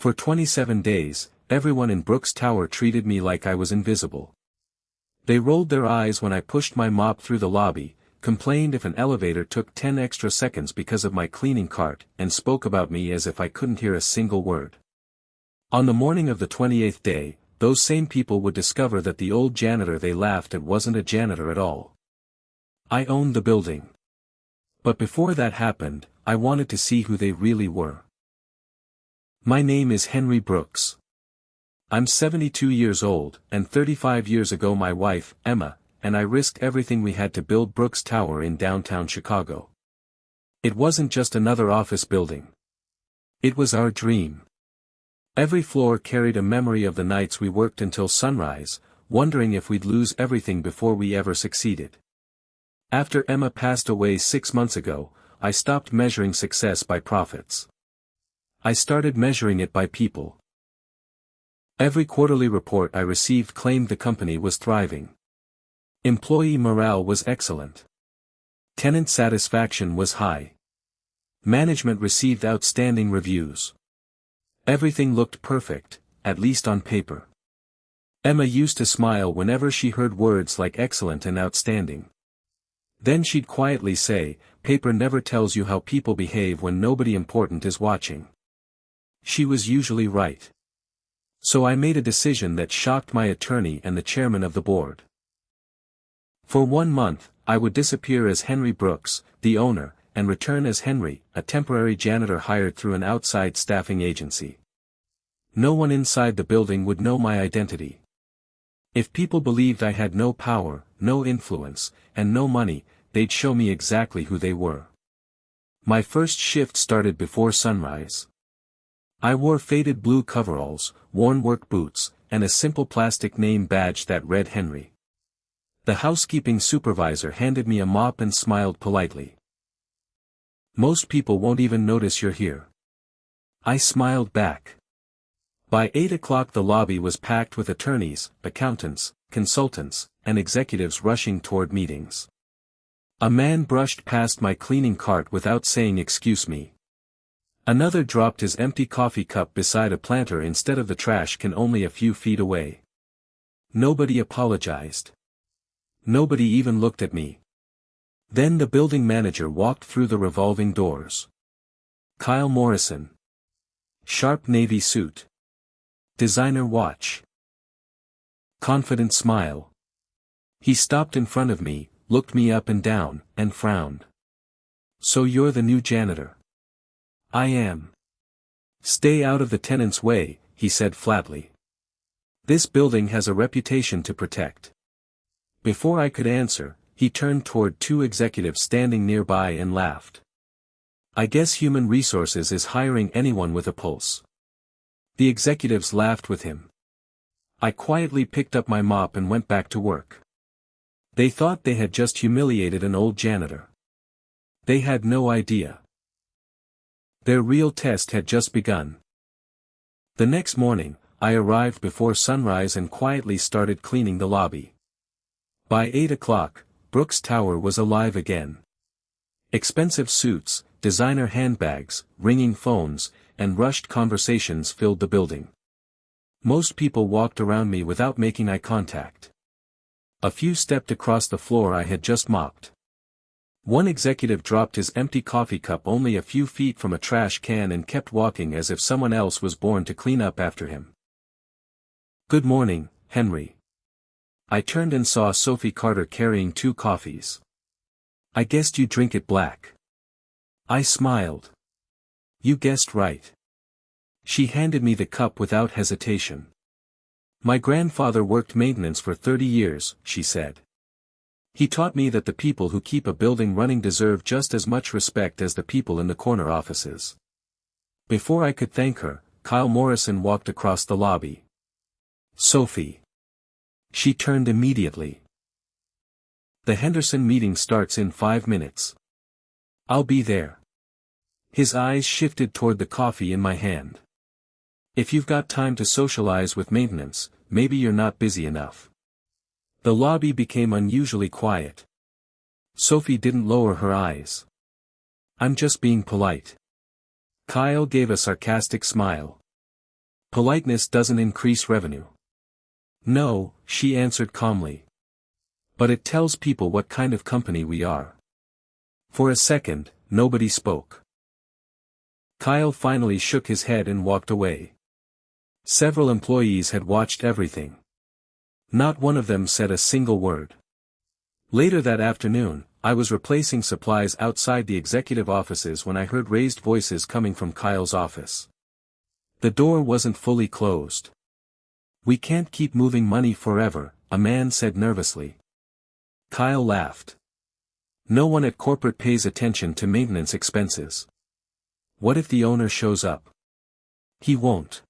For 27 days, everyone in Brooks Tower treated me like I was invisible. They rolled their eyes when I pushed my mop through the lobby, complained if an elevator took 10 extra seconds because of my cleaning cart, and spoke about me as if I couldn't hear a single word. On the morning of the 28th day, those same people would discover that the old janitor they laughed at wasn't a janitor at all. I owned the building. But before that happened, I wanted to see who they really were. My name is Henry Brooks. I'm 72 years old, and 35 years ago my wife, Emma, and I risked everything we had to build Brooks Tower in downtown Chicago. It wasn't just another office building. It was our dream. Every floor carried a memory of the nights we worked until sunrise, wondering if we'd lose everything before we ever succeeded. After Emma passed away 6 months ago, I stopped measuring success by profits. I started measuring it by people. Every quarterly report I received claimed the company was thriving. Employee morale was excellent. Tenant satisfaction was high. Management received outstanding reviews. Everything looked perfect, at least on paper. Emma used to smile whenever she heard words like excellent and outstanding. Then she'd quietly say, "Paper never tells you how people behave when nobody important is watching." She was usually right. So I made a decision that shocked my attorney and the chairman of the board. For 1 month, I would disappear as Henry Brooks, the owner, and return as Henry, a temporary janitor hired through an outside staffing agency. No one inside the building would know my identity. If people believed I had no power, no influence, and no money, they'd show me exactly who they were. My first shift started before sunrise. I wore faded blue coveralls, worn work boots, and a simple plastic name badge that read Henry. The housekeeping supervisor handed me a mop and smiled politely. "Most people won't even notice you're here." I smiled back. By 8 o'clock the lobby was packed with attorneys, accountants, consultants, and executives rushing toward meetings. A man brushed past my cleaning cart without saying "excuse me." Another dropped his empty coffee cup beside a planter instead of the trash can only a few feet away. Nobody apologized. Nobody even looked at me. Then the building manager walked through the revolving doors. Kyle Morrison. Sharp navy suit. Designer watch. Confident smile. He stopped in front of me, looked me up and down, and frowned. "So you're the new janitor?" "I am." "Stay out of the tenant's way," he said flatly. "This building has a reputation to protect." Before I could answer, he turned toward 2 executives standing nearby and laughed. "I guess human resources is hiring anyone with a pulse." The executives laughed with him. I quietly picked up my mop and went back to work. They thought they had just humiliated an old janitor. They had no idea. Their real test had just begun. The next morning, I arrived before sunrise and quietly started cleaning the lobby. By 8 o'clock, Brooks Tower was alive again. Expensive suits, designer handbags, ringing phones, and rushed conversations filled the building. Most people walked around me without making eye contact. A few stepped across the floor I had just mopped. One executive dropped his empty coffee cup only a few feet from a trash can and kept walking as if someone else was born to clean up after him. "Good morning, Henry." I turned and saw Sophie Carter carrying 2 coffees. "I guessed you drink it black." I smiled. "You guessed right." She handed me the cup without hesitation. "My grandfather worked maintenance for 30 years, she said. He taught me that the people who keep a building running deserve just as much respect as the people in the corner offices." Before I could thank her, Kyle Morrison walked across the lobby. "Sophie." She turned immediately. "The Henderson meeting starts in 5 minutes. I'll be there." His eyes shifted toward the coffee in my hand. "If you've got time to socialize with maintenance, maybe you're not busy enough." The lobby became unusually quiet. Sophie didn't lower her eyes. "I'm just being polite." Kyle gave a sarcastic smile. Politeness doesn't increase revenue. No, she answered calmly. But it tells people what kind of company we are. For a second, nobody spoke. Kyle finally shook his head and walked away. Several employees had watched everything. Not one of them said a single word. Later that afternoon, I was replacing supplies outside the executive offices when I heard raised voices coming from Kyle's office. The door wasn't fully closed. "We can't keep moving money forever," a man said nervously. Kyle laughed. "No one at corporate pays attention to maintenance expenses. What if the owner shows up? He won't."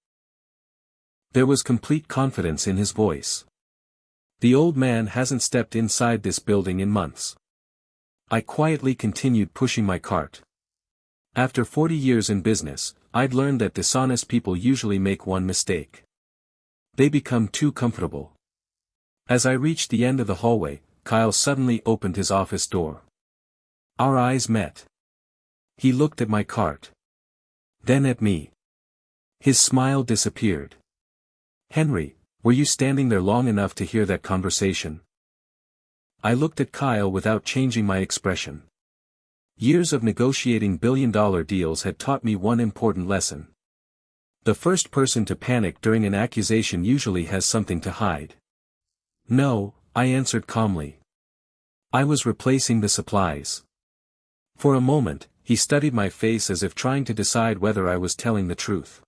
There was complete confidence in his voice. "The old man hasn't stepped inside this building in months." I quietly continued pushing my cart. After 40 years in business, I'd learned that dishonest people usually make one mistake. They become too comfortable. As I reached the end of the hallway, Kyle suddenly opened his office door. Our eyes met. He looked at my cart. Then at me. His smile disappeared. "Henry, were you standing there long enough to hear that conversation?" I looked at Kyle without changing my expression. Years of negotiating billion-dollar deals had taught me one important lesson. The first person to panic during an accusation usually has something to hide. "No," I answered calmly. "I was replacing the supplies." For a moment, he studied my face as if trying to decide whether I was telling the truth.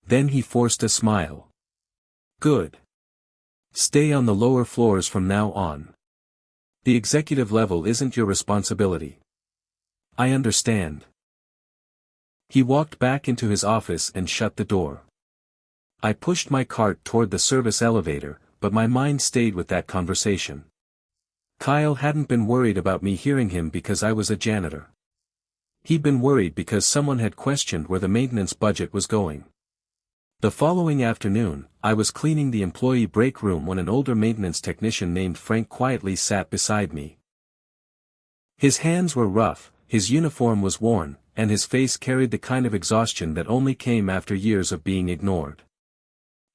Then he forced a smile. "Good. Stay on the lower floors from now on. The executive level isn't your responsibility." "I understand." He walked back into his office and shut the door. I pushed my cart toward the service elevator, but my mind stayed with that conversation. Kyle hadn't been worried about me hearing him because I was a janitor. He'd been worried because someone had questioned where the maintenance budget was going. The following afternoon, I was cleaning the employee break room when an older maintenance technician named Frank quietly sat beside me. His hands were rough, his uniform was worn, and his face carried the kind of exhaustion that only came after years of being ignored.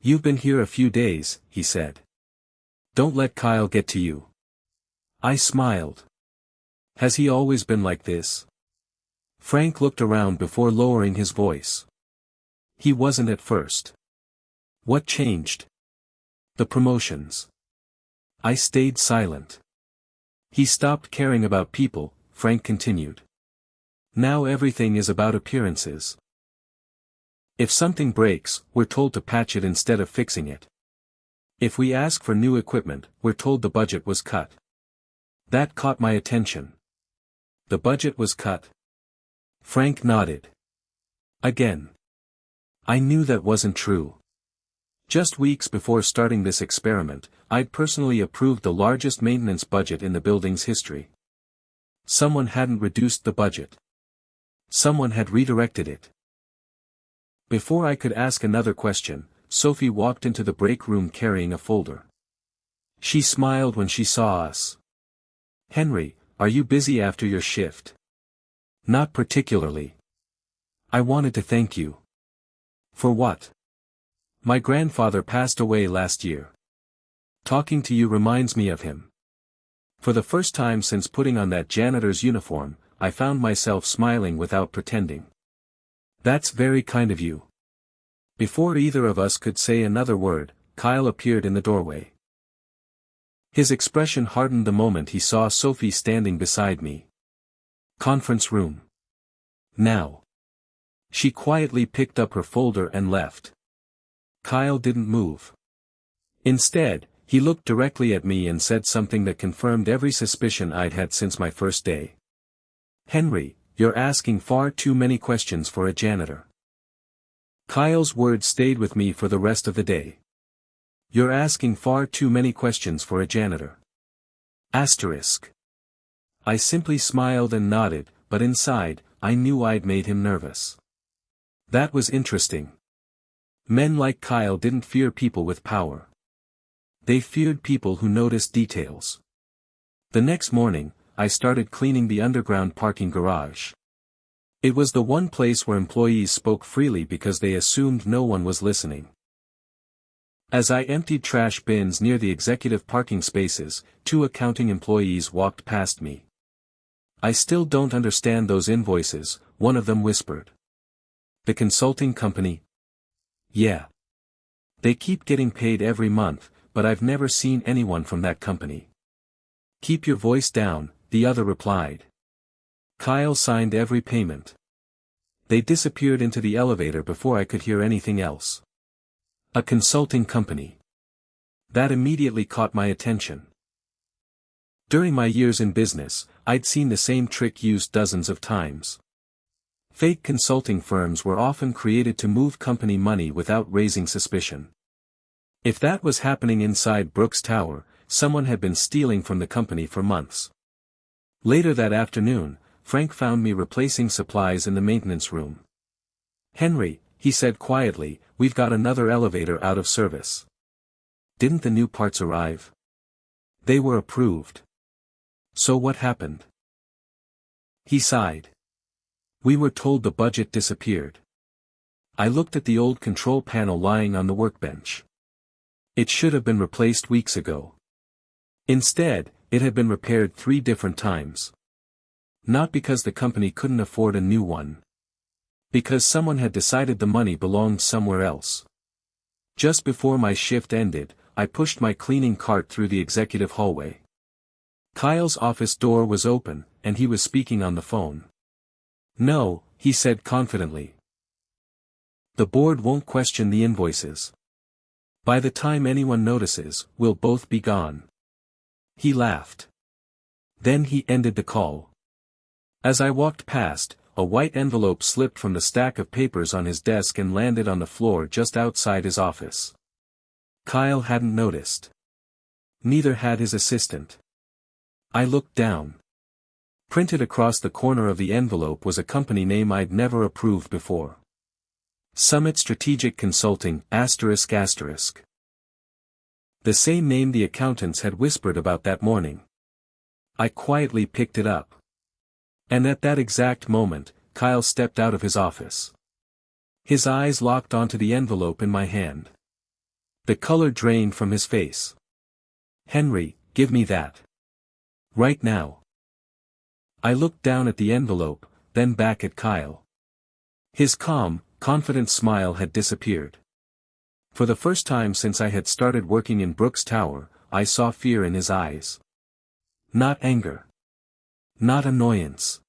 "You've been here a few days," he said. "Don't let Kyle get to you." I smiled. "Has he always been like this?" Frank looked around before lowering his voice. "He wasn't at first." "What changed?" "The promotions." I stayed silent. "He stopped caring about people," Frank continued. "Now everything is about appearances. If something breaks, we're told to patch it instead of fixing it. If we ask for new equipment, we're told the budget was cut." That caught my attention. "The budget was cut?" Frank nodded. Again. I knew that wasn't true. Just weeks before starting this experiment, I'd personally approved the largest maintenance budget in the building's history. Someone hadn't reduced the budget. Someone had redirected it. Before I could ask another question, Sophie walked into the break room carrying a folder. She smiled when she saw us. "Henry, are you busy after your shift?" "Not particularly. I wanted to thank you." "For what?" "My grandfather passed away last year. Talking to you reminds me of him." For the first time since putting on that janitor's uniform, I found myself smiling without pretending. "That's very kind of you." Before either of us could say another word, Kyle appeared in the doorway. His expression hardened the moment he saw Sophie standing beside me. "Conference room. Now." She quietly picked up her folder and left. Kyle didn't move. Instead, he looked directly at me and said something that confirmed every suspicion I'd had since my first day. "Henry, you're asking far too many questions for a janitor." Kyle's words stayed with me for the rest of the day. "You're asking far too many questions for a janitor." Asterisk. I simply smiled and nodded, but inside, I knew I'd made him nervous. That was interesting. Men like Kyle didn't fear people with power. They feared people who noticed details. The next morning, I started cleaning the underground parking garage. It was the one place where employees spoke freely because they assumed no one was listening. As I emptied trash bins near the executive parking spaces, 2 accounting employees walked past me. "I still don't understand those invoices," one of them whispered. "The consulting company?" "Yeah. They keep getting paid every month, but I've never seen anyone from that company." "Keep your voice down," the other replied. Kyle signed every payment. They disappeared into the elevator before I could hear anything else. A consulting company. That immediately caught my attention. During my years in business, I'd seen the same trick used dozens of times. Fake consulting firms were often created to move company money without raising suspicion. If that was happening inside Brooks Tower, someone had been stealing from the company for months. Later that afternoon, Frank found me replacing supplies in the maintenance room. "Henry," he said quietly, "we've got another elevator out of service." "Didn't the new parts arrive?" "They were approved." "So what happened?" He sighed. "We were told the budget disappeared." I looked at the old control panel lying on the workbench. It should have been replaced weeks ago. Instead, it had been repaired 3 different times. Not because the company couldn't afford a new one. Because someone had decided the money belonged somewhere else. Just before my shift ended, I pushed my cleaning cart through the executive hallway. Kyle's office door was open, and he was speaking on the phone. "No," he said confidently. "The board won't question the invoices. By the time anyone notices, we'll both be gone." He laughed. Then he ended the call. As I walked past, a white envelope slipped from the stack of papers on his desk and landed on the floor just outside his office. Kyle hadn't noticed. Neither had his assistant. I looked down. Printed across the corner of the envelope was a company name I'd never approved before. Summit Strategic Consulting, ***. The same name the accountants had whispered about that morning. I quietly picked it up. And at that exact moment, Kyle stepped out of his office. His eyes locked onto the envelope in my hand. The color drained from his face. "Henry, give me that. Right now." I looked down at the envelope, then back at Kyle. His calm, confident smile had disappeared. For the first time since I had started working in Brooks Tower, I saw fear in his eyes. Not anger. Not annoyance.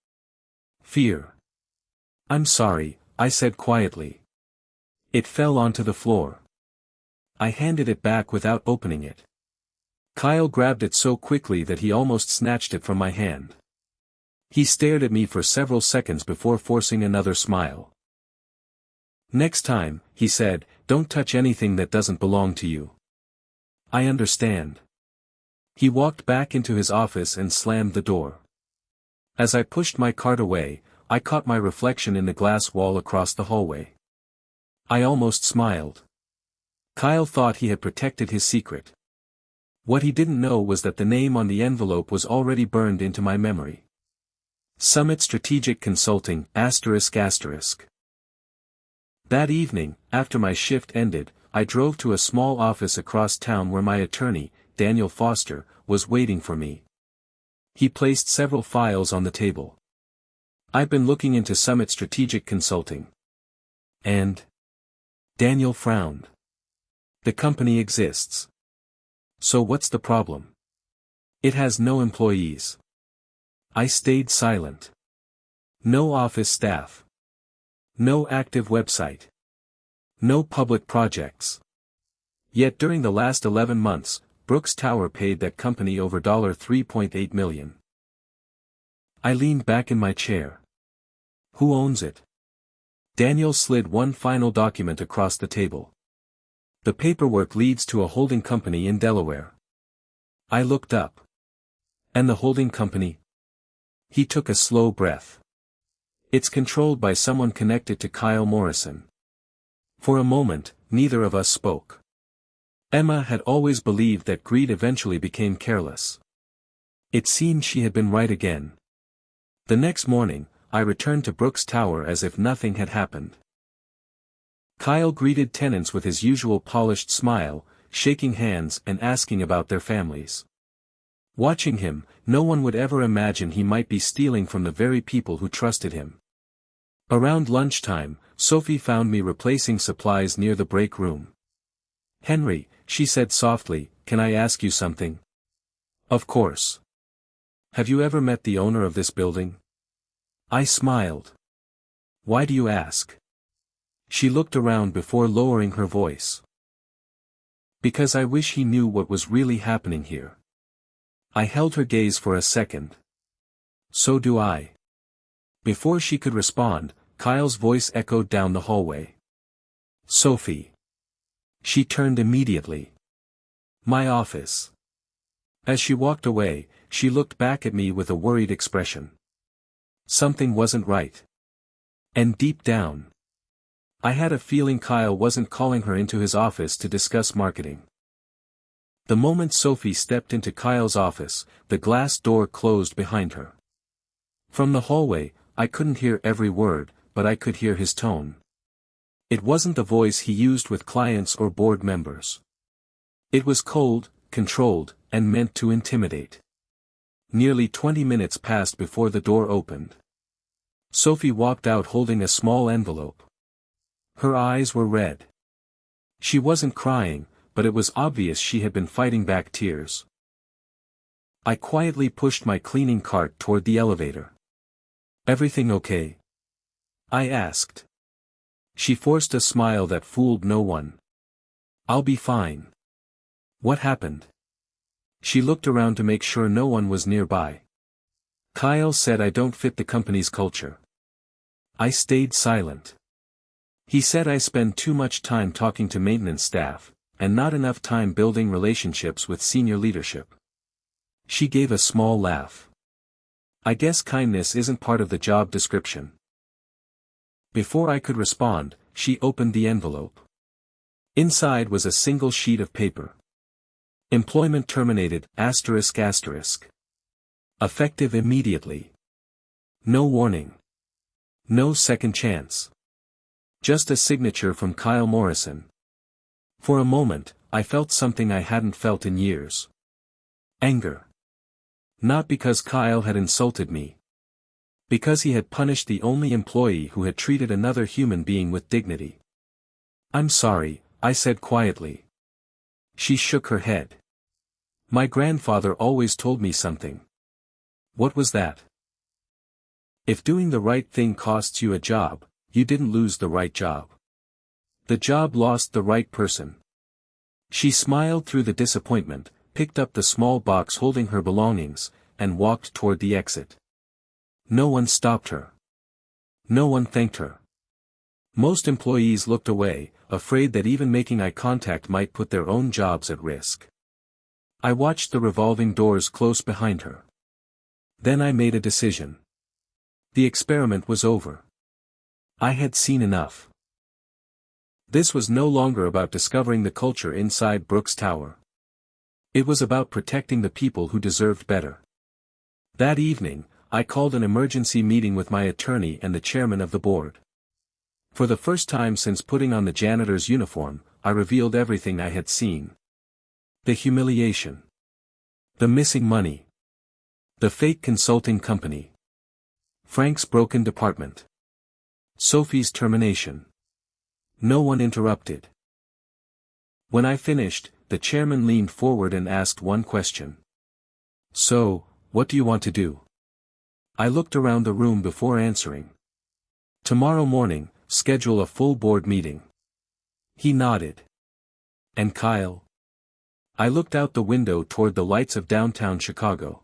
Fear. "I'm sorry," I said quietly. It fell onto the floor. I handed it back without opening it. Kyle grabbed it so quickly that he almost snatched it from my hand. He stared at me for several seconds before forcing another smile. "Next time," he said, "don't touch anything that doesn't belong to you." "I understand." He walked back into his office and slammed the door. As I pushed my cart away, I caught my reflection in the glass wall across the hallway. I almost smiled. Kyle thought he had protected his secret. What he didn't know was that the name on the envelope was already burned into my memory. Summit Strategic Consulting, ***. That evening, after my shift ended, I drove to a small office across town where my attorney, Daniel Foster, was waiting for me. He placed several files on the table. "I've been looking into Summit Strategic Consulting." "And?" Daniel frowned. "The company exists. So what's the problem?" "It has no employees." I stayed silent. No office staff. No active website. No public projects. Yet during the last 11 months, Brooks Tower paid that company over $3.8 million. I leaned back in my chair. "Who owns it?" Daniel slid one final document across the table. "The paperwork leads to a holding company in Delaware." I looked up. "And the holding company?" He took a slow breath. "It's controlled by someone connected to Kyle Morrison." For a moment, neither of us spoke. Emma had always believed that greed eventually became careless. It seemed she had been right again. The next morning, I returned to Brooks Tower as if nothing had happened. Kyle greeted tenants with his usual polished smile, shaking hands and asking about their families. Watching him, no one would ever imagine he might be stealing from the very people who trusted him. Around lunchtime, Sophie found me replacing supplies near the break room. "Henry," she said softly, "can I ask you something?" "Of course. Have you ever met the owner of this building?" I smiled. "Why do you ask?" She looked around before lowering her voice. "Because I wish he knew what was really happening here." I held her gaze for a second. "So do I." Before she could respond, Kyle's voice echoed down the hallway. "Sophie." She turned immediately. "My office." As she walked away, she looked back at me with a worried expression. Something wasn't right. And deep down, I had a feeling Kyle wasn't calling her into his office to discuss marketing. The moment Sophie stepped into Kyle's office, the glass door closed behind her. From the hallway, I couldn't hear every word, but I could hear his tone. It wasn't the voice he used with clients or board members. It was cold, controlled, and meant to intimidate. Nearly 20 minutes passed before the door opened. Sophie walked out holding a small envelope. Her eyes were red. She wasn't crying, but it was obvious she had been fighting back tears. I quietly pushed my cleaning cart toward the elevator. "Everything okay?" I asked. She forced a smile that fooled no one. "I'll be fine." "What happened?" She looked around to make sure no one was nearby. "Kyle said I don't fit the company's culture." I stayed silent. "He said I spend too much time talking to maintenance staff, and not enough time building relationships with senior leadership." She gave a small laugh. "I guess kindness isn't part of the job description." Before I could respond, she opened the envelope. Inside was a single sheet of paper. "Employment terminated, ****. Effective immediately. No warning. No second chance." Just a signature from Kyle Morrison. For a moment, I felt something I hadn't felt in years. Anger. Not because Kyle had insulted me. Because he had punished the only employee who had treated another human being with dignity. "I'm sorry," I said quietly. She shook her head. "My grandfather always told me something." "What was that?" "If doing the right thing costs you a job, you didn't lose the right job. The job lost the right person." She smiled through the disappointment, picked up the small box holding her belongings, and walked toward the exit. No one stopped her. No one thanked her. Most employees looked away, afraid that even making eye contact might put their own jobs at risk. I watched the revolving doors close behind her. Then I made a decision. The experiment was over. I had seen enough. This was no longer about discovering the culture inside Brooks Tower. It was about protecting the people who deserved better. That evening, I called an emergency meeting with my attorney and the chairman of the board. For the first time since putting on the janitor's uniform, I revealed everything I had seen. The humiliation. The missing money. The fake consulting company. Frank's broken department. Sophie's termination. No one interrupted. When I finished, the chairman leaned forward and asked one question. "So, what do you want to do?" I looked around the room before answering. "Tomorrow morning, schedule a full board meeting." He nodded. "And Kyle?" I looked out the window toward the lights of downtown Chicago.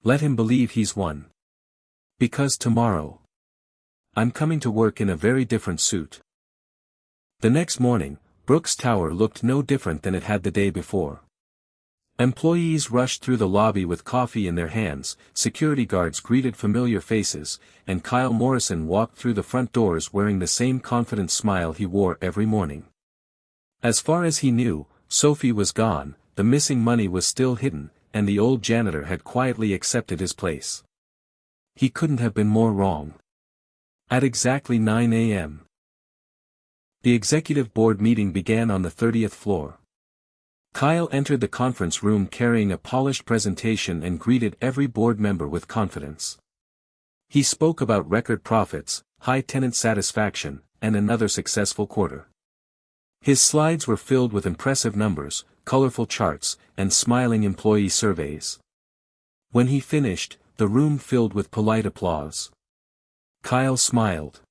"Let him believe he's won. Because tomorrow, I'm coming to work in a very different suit." The next morning, Brooks Tower looked no different than it had the day before. Employees rushed through the lobby with coffee in their hands, security guards greeted familiar faces, and Kyle Morrison walked through the front doors wearing the same confident smile he wore every morning. As far as he knew, Sophie was gone, the missing money was still hidden, and the old janitor had quietly accepted his place. He couldn't have been more wrong. At exactly 9 a.m. The executive board meeting began on the 30th floor. Kyle entered the conference room carrying a polished presentation and greeted every board member with confidence. He spoke about record profits, high tenant satisfaction, and another successful quarter. His slides were filled with impressive numbers, colorful charts, and smiling employee surveys. When he finished, the room filled with polite applause. Kyle smiled.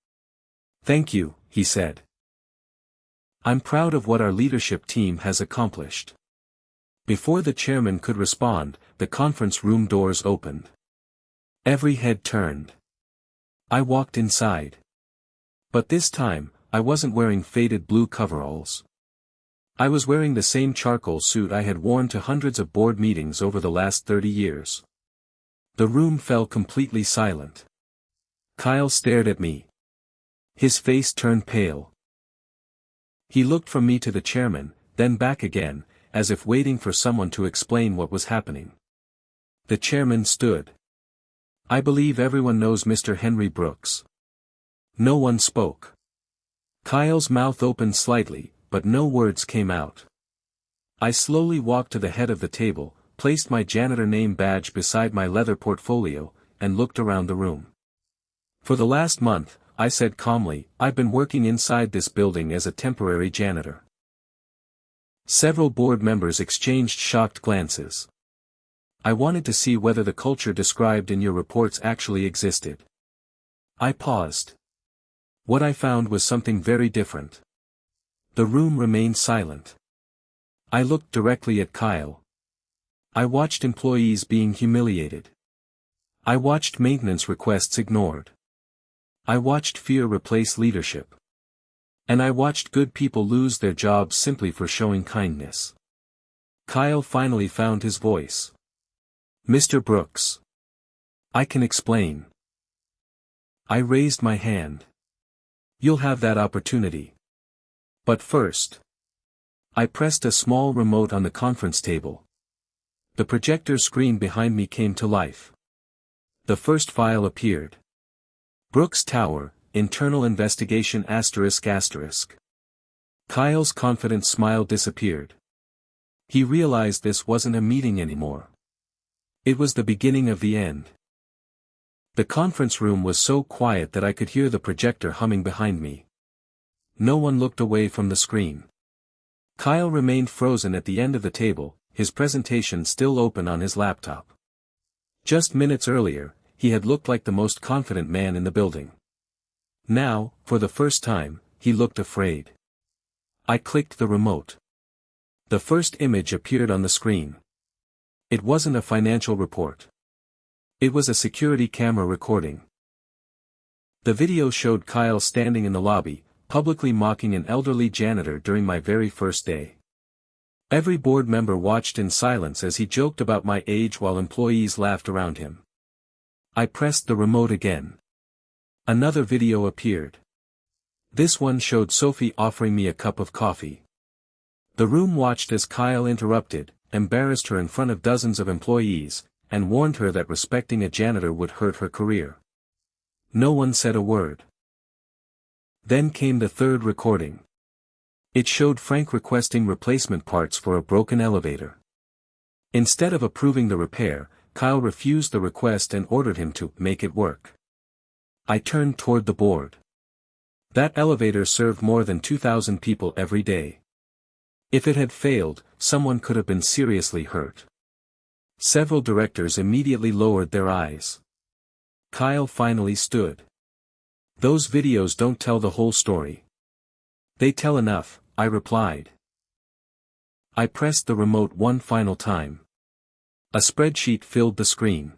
"Thank you," he said. "I'm proud of what our leadership team has accomplished." Before the chairman could respond, the conference room doors opened. Every head turned. I walked inside. But this time, I wasn't wearing faded blue coveralls. I was wearing the same charcoal suit I had worn to hundreds of board meetings over the last 30 years. The room fell completely silent. Kyle stared at me. His face turned pale. He looked from me to the chairman, then back again, as if waiting for someone to explain what was happening. The chairman stood. "I believe everyone knows Mr. Henry Brooks." No one spoke. Kyle's mouth opened slightly, but no words came out. I slowly walked to the head of the table, placed my janitor name badge beside my leather portfolio, and looked around the room. "For the last month," I said calmly, "I've been working inside this building as a temporary janitor." Several board members exchanged shocked glances. "I wanted to see whether the culture described in your reports actually existed." I paused. What I found was something very different. The room remained silent. I looked directly at Kyle. I watched employees being humiliated. I watched maintenance requests ignored. I watched fear replace leadership. And I watched good people lose their jobs simply for showing kindness. Kyle finally found his voice. "Mr. Brooks. I can explain." I raised my hand. "You'll have that opportunity. But first." I pressed a small remote on the conference table. The projector screen behind me came to life. The first file appeared. Brooks Tower, Internal Investigation ****. Kyle's confident smile disappeared. He realized this wasn't a meeting anymore. It was the beginning of the end. The conference room was so quiet that I could hear the projector humming behind me. No one looked away from the screen. Kyle remained frozen at the end of the table, his presentation still open on his laptop. Just minutes earlier, he had looked like the most confident man in the building. Now, for the first time, he looked afraid. I clicked the remote. The first image appeared on the screen. It wasn't a financial report. It was a security camera recording. The video showed Kyle standing in the lobby, publicly mocking an elderly janitor during my very first day. Every board member watched in silence as he joked about my age while employees laughed around him. I pressed the remote again. Another video appeared. This one showed Sophie offering me a cup of coffee. The room watched as Kyle interrupted, embarrassed her in front of dozens of employees, and warned her that respecting a janitor would hurt her career. No one said a word. Then came the third recording. It showed Frank requesting replacement parts for a broken elevator. Instead of approving the repair, Kyle refused the request and ordered him to make it work. I turned toward the board. That elevator served more than 2,000 people every day. If it had failed, someone could have been seriously hurt. Several directors immediately lowered their eyes. Kyle finally stood. "Those videos don't tell the whole story." "They tell enough," I replied. I pressed the remote one final time. A spreadsheet filled the screen.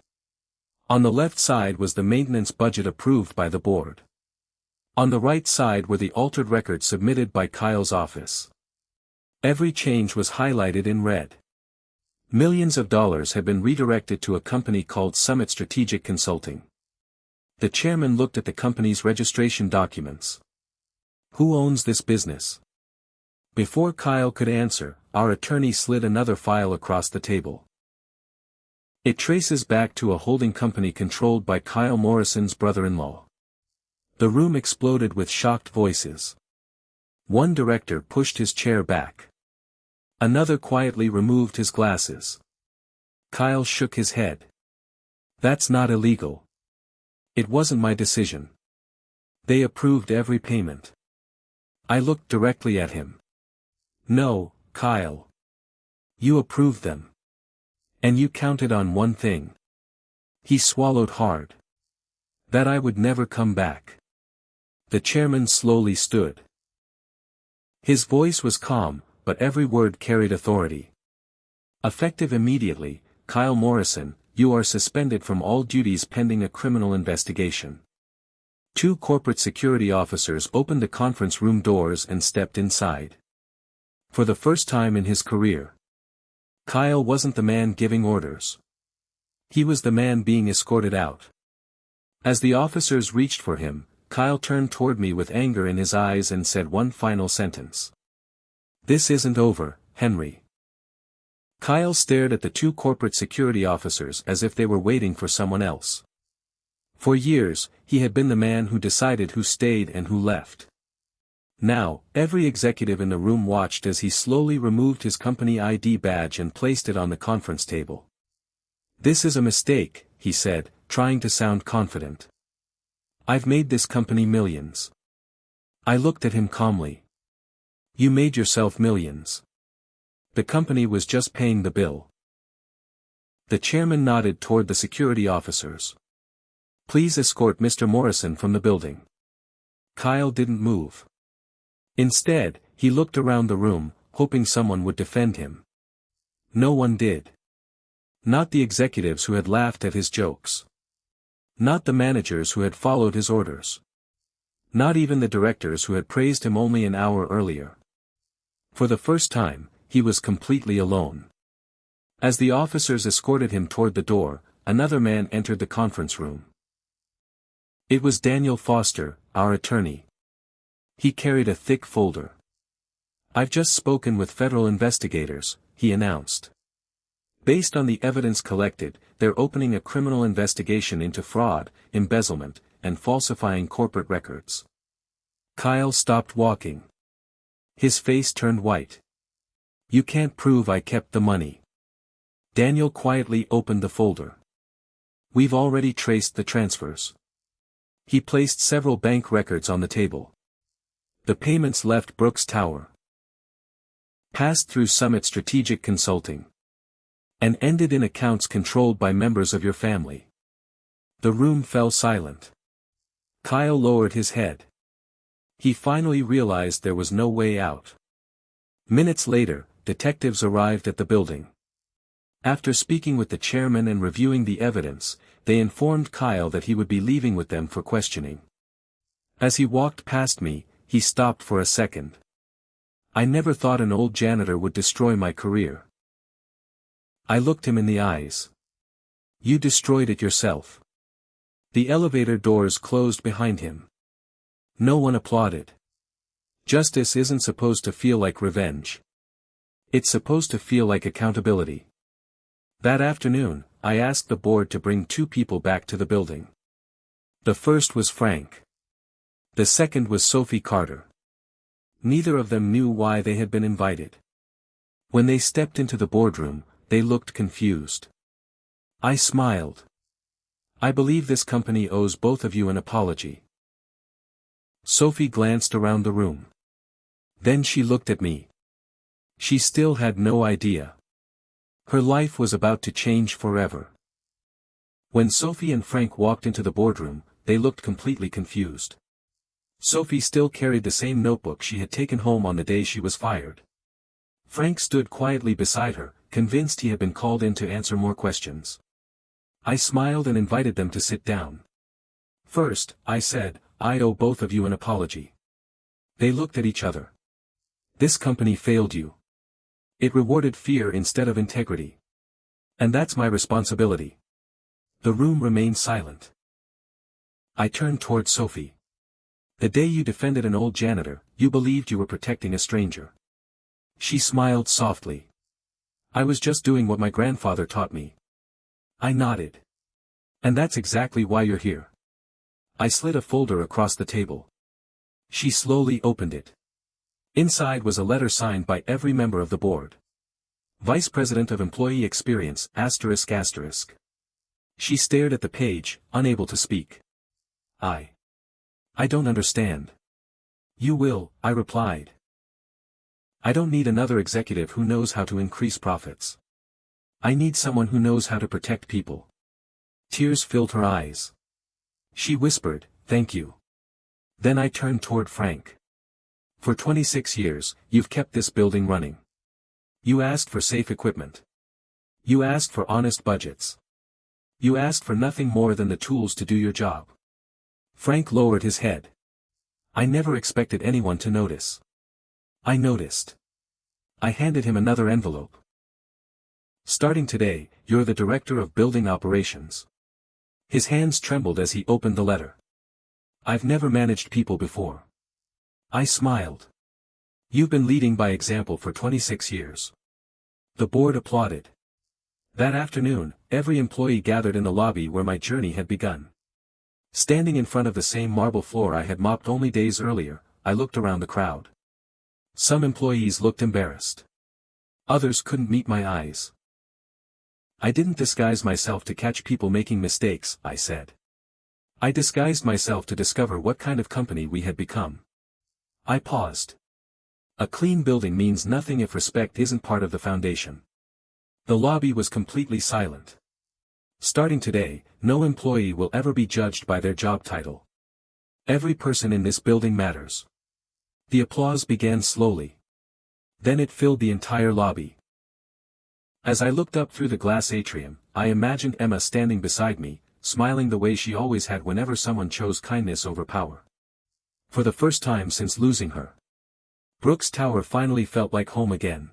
On the left side was the maintenance budget approved by the board. On the right side were the altered records submitted by Kyle's office. Every change was highlighted in red. Millions of dollars had been redirected to a company called Summit Strategic Consulting. The chairman looked at the company's registration documents. "Who owns this business?" Before Kyle could answer, our attorney slid another file across the table. It traces back to a holding company controlled by Kyle Morrison's brother-in-law. The room exploded with shocked voices. One director pushed his chair back. Another quietly removed his glasses. Kyle shook his head. That's not illegal. It wasn't my decision. They approved every payment. I looked directly at him. No, Kyle. You approved them. And you counted on one thing. He swallowed hard. That I would never come back. The chairman slowly stood. His voice was calm, but every word carried authority. Effective immediately, Kyle Morrison, you are suspended from all duties pending a criminal investigation. 2 corporate security officers opened the conference room doors and stepped inside. For the first time in his career, Kyle wasn't the man giving orders. He was the man being escorted out. As the officers reached for him, Kyle turned toward me with anger in his eyes and said one final sentence. This isn't over, Henry. Kyle stared at the 2 corporate security officers as if they were waiting for someone else. For years, he had been the man who decided who stayed and who left. Now, every executive in the room watched as he slowly removed his company ID badge and placed it on the conference table. This is a mistake, he said, trying to sound confident. I've made this company millions. I looked at him calmly. You made yourself millions. The company was just paying the bill. The chairman nodded toward the security officers. Please escort Mr. Morrison from the building. Kyle didn't move. Instead, he looked around the room, hoping someone would defend him. No one did. Not the executives who had laughed at his jokes. Not the managers who had followed his orders. Not even the directors who had praised him only an hour earlier. For the first time, he was completely alone. As the officers escorted him toward the door, another man entered the conference room. It was Daniel Foster, our attorney. He carried a thick folder. I've just spoken with federal investigators, he announced. Based on the evidence collected, they're opening a criminal investigation into fraud, embezzlement, and falsifying corporate records. Kyle stopped walking. His face turned white. You can't prove I kept the money. Daniel quietly opened the folder. We've already traced the transfers. He placed several bank records on the table. The payments left Brooks Tower, passed through Summit Strategic Consulting, and ended in accounts controlled by members of your family. The room fell silent. Kyle lowered his head. He finally realized there was no way out. Minutes later, detectives arrived at the building. After speaking with the chairman and reviewing the evidence, they informed Kyle that he would be leaving with them for questioning. As he walked past me, he stopped for a second. I never thought an old janitor would destroy my career. I looked him in the eyes. You destroyed it yourself. The elevator doors closed behind him. No one applauded. Justice isn't supposed to feel like revenge. It's supposed to feel like accountability. That afternoon, I asked the board to bring 2 people back to the building. The first was Frank. The second was Sophie Carter. Neither of them knew why they had been invited. When they stepped into the boardroom, they looked confused. I smiled. I believe this company owes both of you an apology. Sophie glanced around the room. Then she looked at me. She still had no idea. Her life was about to change forever. When Sophie and Frank walked into the boardroom, they looked completely confused. Sophie still carried the same notebook she had taken home on the day she was fired. Frank stood quietly beside her, convinced he had been called in to answer more questions. I smiled and invited them to sit down. First, I said, I owe both of you an apology. They looked at each other. This company failed you. It rewarded fear instead of integrity. And that's my responsibility. The room remained silent. I turned toward Sophie. The day you defended an old janitor, you believed you were protecting a stranger. She smiled softly. I was just doing what my grandfather taught me. I nodded. And that's exactly why you're here. I slid a folder across the table. She slowly opened it. Inside was a letter signed by every member of the board. Vice President of Employee Experience, ***. She stared at the page, unable to speak. I don't understand. You will, I replied. I don't need another executive who knows how to increase profits. I need someone who knows how to protect people. Tears filled her eyes. She whispered, "Thank you." Then I turned toward Frank. For 26 years, you've kept this building running. You asked for safe equipment. You asked for honest budgets. You asked for nothing more than the tools to do your job. Frank lowered his head. I never expected anyone to notice. I noticed. I handed him another envelope. Starting today, you're the Director of Building Operations. His hands trembled as he opened the letter. I've never managed people before. I smiled. You've been leading by example for 26 years. The board applauded. That afternoon, every employee gathered in the lobby where my journey had begun. Standing in front of the same marble floor I had mopped only days earlier, I looked around the crowd. Some employees looked embarrassed. Others couldn't meet my eyes. I didn't disguise myself to catch people making mistakes, I said. I disguised myself to discover what kind of company we had become. I paused. A clean building means nothing if respect isn't part of the foundation. The lobby was completely silent. Starting today, no employee will ever be judged by their job title. Every person in this building matters. The applause began slowly. Then it filled the entire lobby. As I looked up through the glass atrium, I imagined Emma standing beside me, smiling the way she always had whenever someone chose kindness over power. For the first time since losing her, Brooks Tower finally felt like home again.